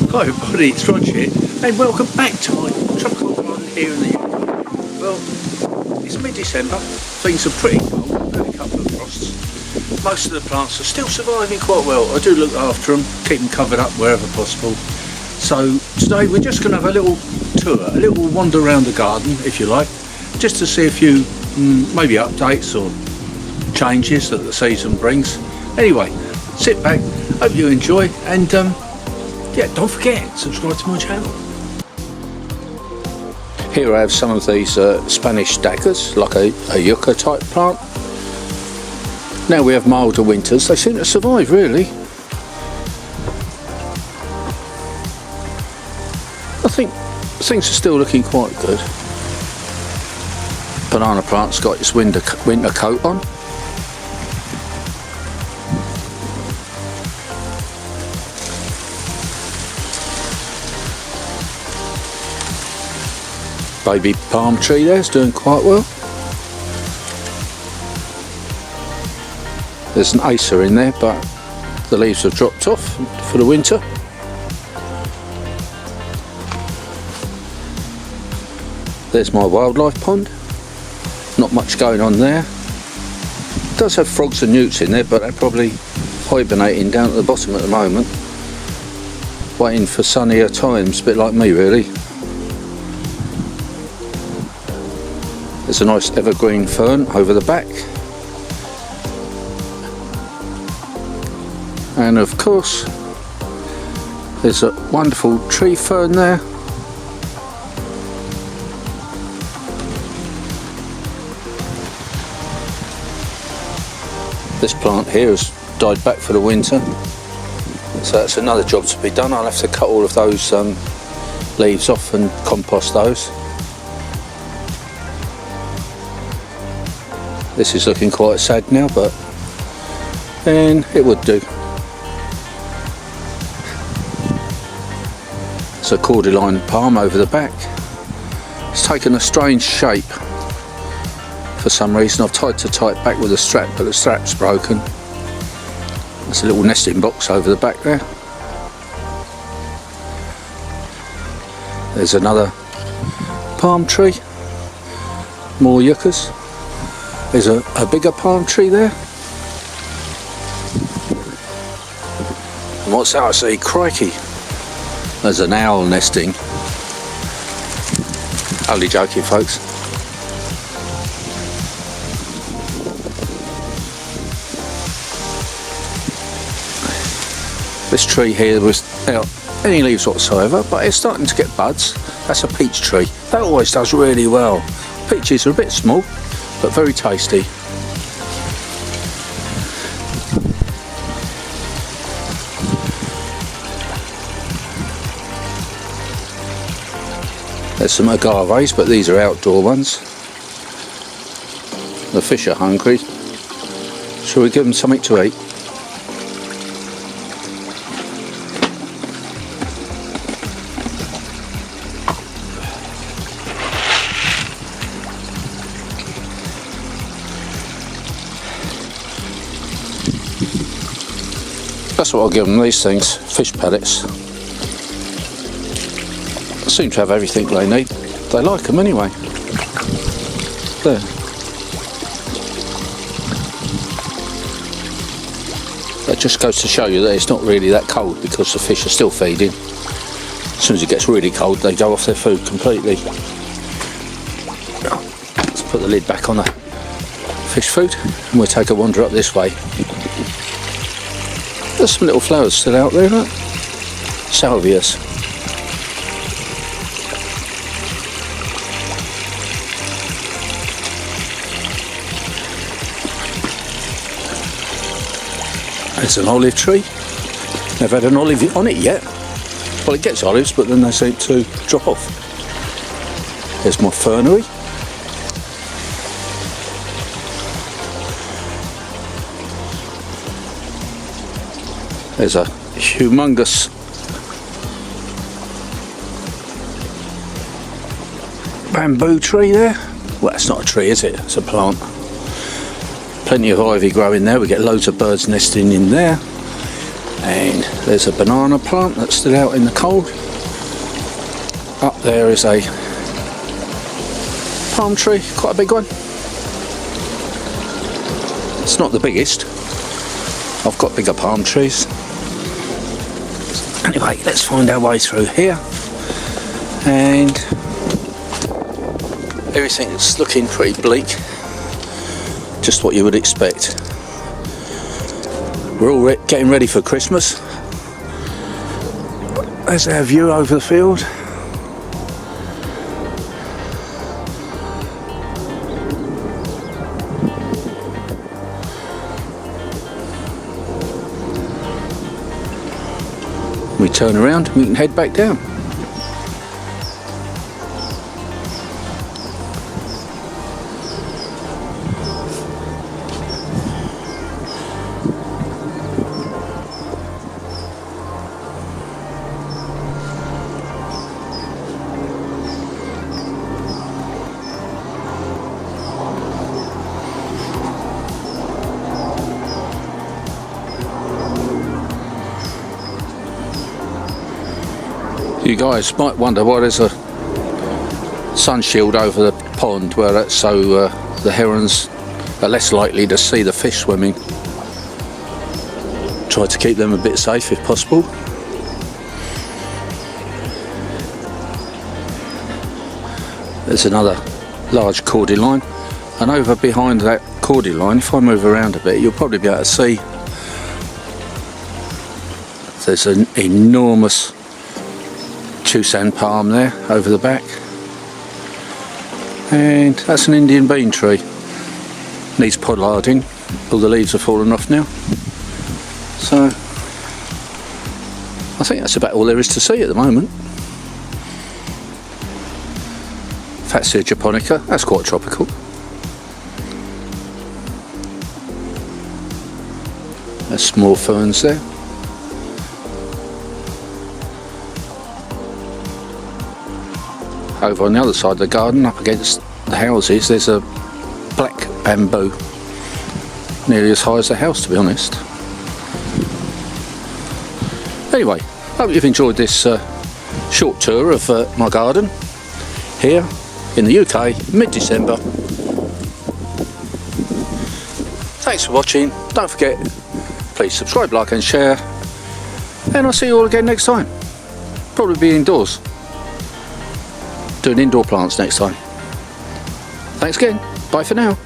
Hi everybody, it's Rog here, and welcome back to my tropical garden here in the UK. Well, it's mid-December, things are pretty cold, we've had a couple of frosts. Most of the plants are still surviving quite well. I do look after them, keep them covered up wherever possible. So today we're just going to have a little tour, a little wander around the garden, if you like, just to see a few maybe updates or changes that the season brings. Anyway, sit back, hope you enjoy, and yeah, don't forget, subscribe to my channel. Here I have some of these Spanish daggers, like a yucca type plant. Now we have milder winters, they seem to survive really. I think things are still looking quite good. Banana plant's got its winter coat on. Baby palm tree there's doing quite well. There's an acer in there, but the leaves have dropped off for the winter. There's my wildlife pond. Not much going on there. It does have frogs and newts in there, but they're probably hibernating down at the bottom at the moment, waiting for sunnier times, a bit like me really. There's a nice evergreen fern over the back. And of course, there's a wonderful tree fern there. This plant here has died back for the winter, so that's another job to be done. I'll have to cut all of those leaves off and compost those. This is looking quite sad now, but then it would do. It's a cordyline palm over the back. It's taken a strange shape for some reason. I've tried to tie it back with a strap, but the strap's broken. There's a little nesting box over the back there. There's another palm tree, more yuccas. There's a bigger palm tree there. And what's that I see? Crikey! There's an owl nesting. Only joking, folks. This tree here was without any leaves whatsoever, but it's starting to get buds. That's a peach tree. That always does really well. Peaches are a bit small, but very tasty. There's some agaves, but these are outdoor ones. The fish are hungry. Shall we give them something to eat? That's what I'll give them, these things, fish pellets. They seem to have everything they need. They like them anyway. There. That just goes to show you that it's not really that cold, because the fish are still feeding. As soon as it gets really cold, they go off their food completely. Let's put the lid back on the fish food, and we'll take a wander up this way. There's some little flowers still out there, look. Salvias. There's an olive tree. Never had an olive on it yet. Well, it gets olives, but then they seem to drop off. There's my fernery. There's a humongous bamboo tree there. Well, that's not a tree, is it? It's a plant. Plenty of ivy growing there. We get loads of birds nesting in there. And there's a banana plant that's still out in the cold. Up there is a palm tree, quite a big one. It's not the biggest. I've got bigger palm trees. Anyway, let's find our way through here. And everything's looking pretty bleak. Just what you would expect. We're all getting ready for Christmas. There's our view over the field. We turn around, we can head back down. You guys might wonder why there's a sun shield over the pond, where that's so the herons are less likely to see the fish swimming. Try to keep them a bit safe if possible. There's another large cordyline, and over behind that cordyline, if I move around a bit, you'll probably be able to see there's an enormous Chusan palm there over the back, and that's an Indian bean tree. Needs pollarding. All the leaves have fallen off now. So I think that's about all there is to see at the moment. Fatsia japonica, that's quite tropical. There's some more ferns there. Over on the other side of the garden, up against the houses, there's a black bamboo, nearly as high as the house, to be honest. Anyway, hope you've enjoyed this short tour of my garden here in the UK, mid-December. Thanks for watching. Don't forget, please subscribe, like and share, and I'll see you all again next time. Probably be indoors. Doing indoor plants next time. Thanks again. Bye for now.